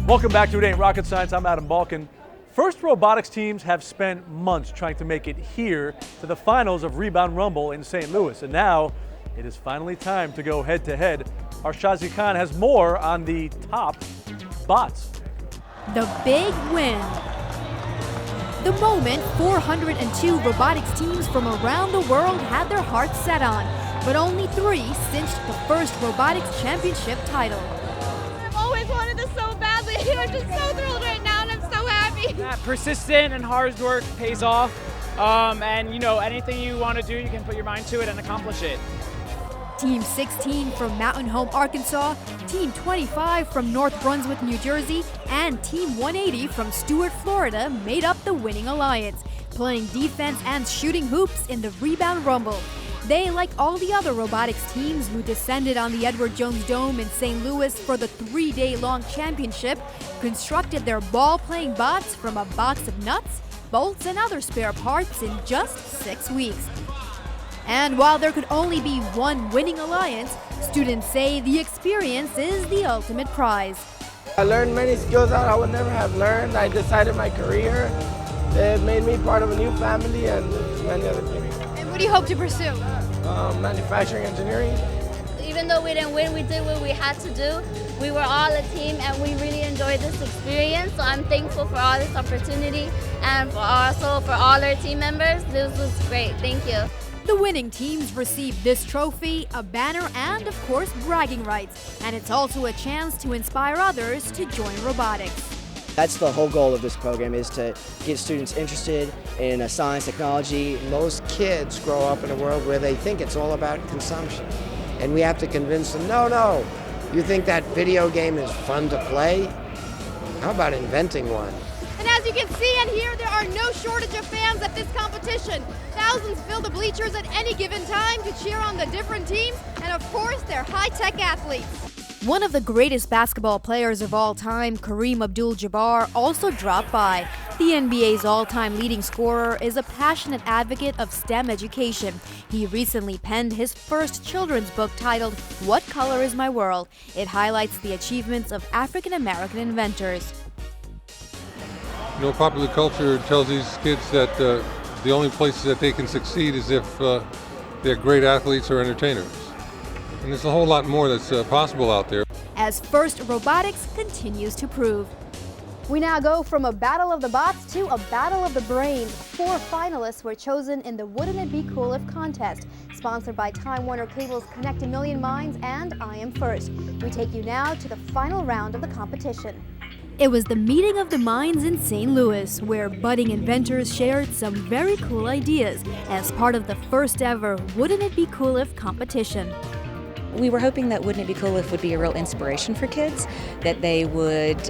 Welcome back to It Ain't Rocket Science. I'm Adam Balkin. First robotics teams have spent months trying to make it here to the finals of Rebound Rumble in St. Louis. And now it is finally time to go head to head. Our Shazi Khan has more on the top bots. The big win. The moment 402 robotics teams from around the world had their hearts set on, but only 3 cinched the first robotics championship title. I've always wanted this so badly. I'm just so thrilled right now, and I'm so happy. That persistent and hard work pays off, and you know, anything you want to do, you can put your mind to it and accomplish it. Team 16 from Mountain Home, Arkansas, Team 25 from North Brunswick, New Jersey, and Team 180 from Stuart, Florida made up the winning alliance, playing defense and shooting hoops in the Rebound Rumble. They, like all the other robotics teams who descended on the Edward Jones Dome in St. Louis for the 3-day-long championship, constructed their ball-playing bots from a box of nuts, bolts, and other spare parts in just 6 weeks. And while there could only be one winning alliance, students say the experience is the ultimate prize. I learned many skills that I would never have learned. I decided my career. It made me part of a new family and many other things. And what do you hope to pursue? Manufacturing engineering. Even though we didn't win, we did what we had to do. We were all a team and we really enjoyed this experience. So I'm thankful for all this opportunity and also for all our team members. This was great. Thank you. The winning teams receive this trophy, a banner, and of course bragging rights. And it's also a chance to inspire others to join robotics. That's the whole goal of this program, is to get students interested in science, technology. Most kids grow up in a world where they think it's all about consumption. And we have to convince them, no, you think that video game is fun to play? How about inventing one? And as you can see and hear, there are no shortage of fans at this competition. Thousands fill the bleachers at any given time to cheer on the different teams, and of course, they're high-tech athletes. One of the greatest basketball players of all time, Kareem Abdul-Jabbar, also dropped by. The NBA's all-time leading scorer is a passionate advocate of STEM education. He recently penned his first children's book titled, What Color Is My World? It highlights the achievements of African-American inventors. You know, popular culture tells these kids that the only places that they can succeed is if they're great athletes or entertainers. And there's a whole lot more that's possible out there. As FIRST Robotics continues to prove. We now go from a battle of the bots to a battle of the brains. 4 finalists were chosen in the Wouldn't It Be Cool If contest, sponsored by Time Warner Cable's Connect a Million Minds and I Am First. We take you now to the final round of the competition. It was the meeting of the minds in St. Louis, where budding inventors shared some very cool ideas as part of the first ever Wouldn't It Be Cool If competition. We were hoping that Wouldn't It Be Cool If would be a real inspiration for kids, that they would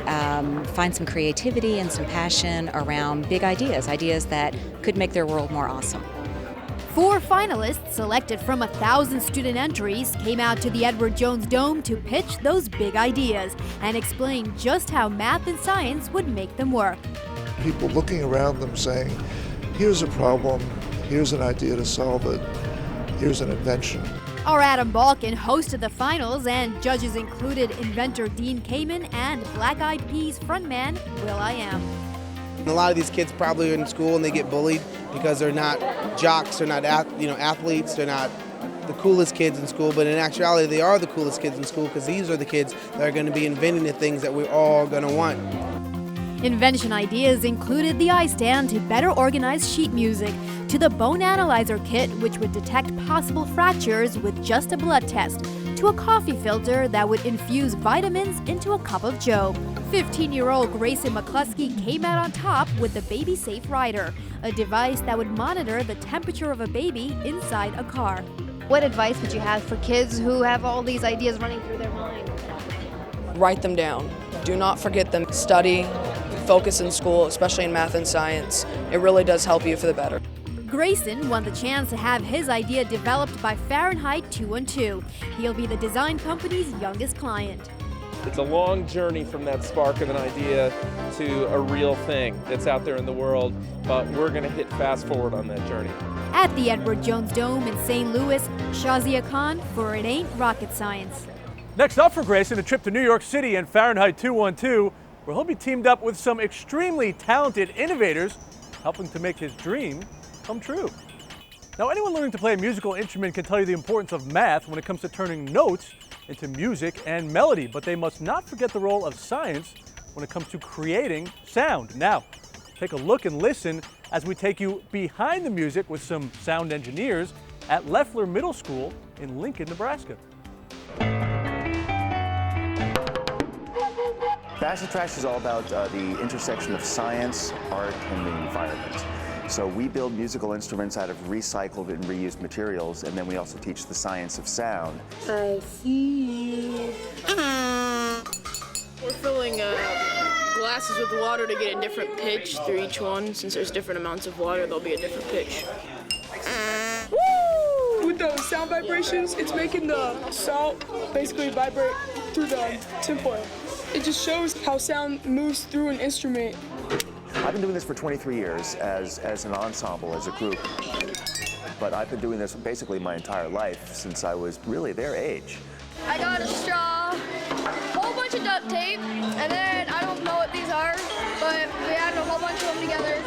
find some creativity and some passion around big ideas that could make their world more awesome. 4 finalists, selected from 1,000 student entries, came out to the Edward Jones Dome to pitch those big ideas and explain just how math and science would make them work. People looking around them saying, here's a problem, here's an idea to solve it, here's an invention. Our Adam Balkin hosted the finals, and judges included inventor Dean Kamen and Black Eyed Peas frontman will.i.am. A lot of these kids probably are in school and they get bullied because they're not jocks, they're not athletes, they're not the coolest kids in school, but in actuality they are the coolest kids in school because these are the kids that are going to be inventing the things that we're all going to want. Invention ideas included the eye stand to better organize sheet music, to the bone analyzer kit which would detect possible fractures with just a blood test, to a coffee filter that would infuse vitamins into a cup of joe. 15-year-old Grayson McCluskey came out on top with the Baby Safe Rider, a device that would monitor the temperature of a baby inside a car. What advice would you have for kids who have all these ideas running through their mind? Write them down. Do not forget them. Study, focus in school, especially in math and science. It really does help you for the better. Grayson won the chance to have his idea developed by Fahrenheit 212. He'll be the design company's youngest client. It's a long journey from that spark of an idea to a real thing that's out there in the world, but we're going to hit fast forward on that journey. At the Edward Jones Dome in St. Louis, Shazia Khan for It Ain't Rocket Science. Next up for Grayson, a trip to New York City and Fahrenheit 212, where he'll be teamed up with some extremely talented innovators, helping to make his dream come true. Now, anyone learning to play a musical instrument can tell you the importance of math when it comes to turning notes into music and melody, but they must not forget the role of science when it comes to creating sound. Now, take a look and listen as we take you behind the music with some sound engineers at Leffler Middle School in Lincoln, Nebraska. Bash and Trash is all about the intersection of science, art, and the environment. So we build musical instruments out of recycled and reused materials, and then we also teach the science of sound. I see you. We're filling glasses with water to get a different pitch through each one. Since there's different amounts of water, there'll be a different pitch. Woo! With the sound vibrations, it's making the salt basically vibrate through the tinfoil. It just shows how sound moves through an instrument. I've been doing this for 23 years as an ensemble, as a group. But I've been doing this basically my entire life since I was really their age. I got a straw, a whole bunch of duct tape, and then I don't know what these are, but we added a whole bunch of them together.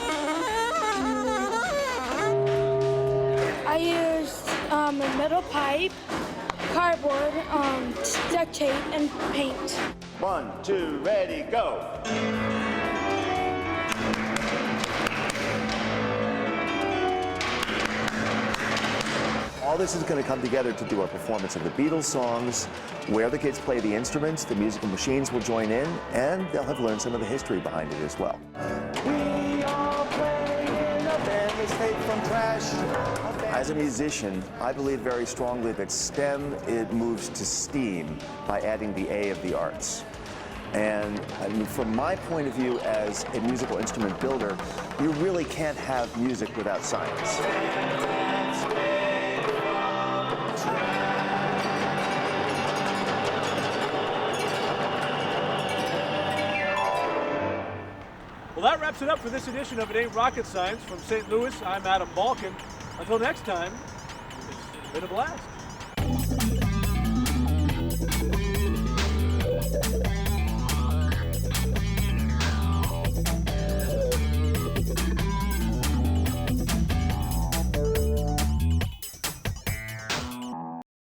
I used a metal pipe, cardboard, duct tape, and paint. 1, 2, ready, go! All this is going to come together to do a performance of the Beatles songs, where the kids play the instruments, the musical machines will join in, and they'll have learned some of the history behind it as well. We all play in a band escape from trash. As a musician, I believe very strongly that STEM, it moves to STEAM by adding the A of the arts. And I mean, from my point of view as a musical instrument builder, you really can't have music without science. Well, that wraps it up for this edition of It Ain't Rocket Science. From St. Louis, I'm Adam Balkin. Until next time, it's been a blast.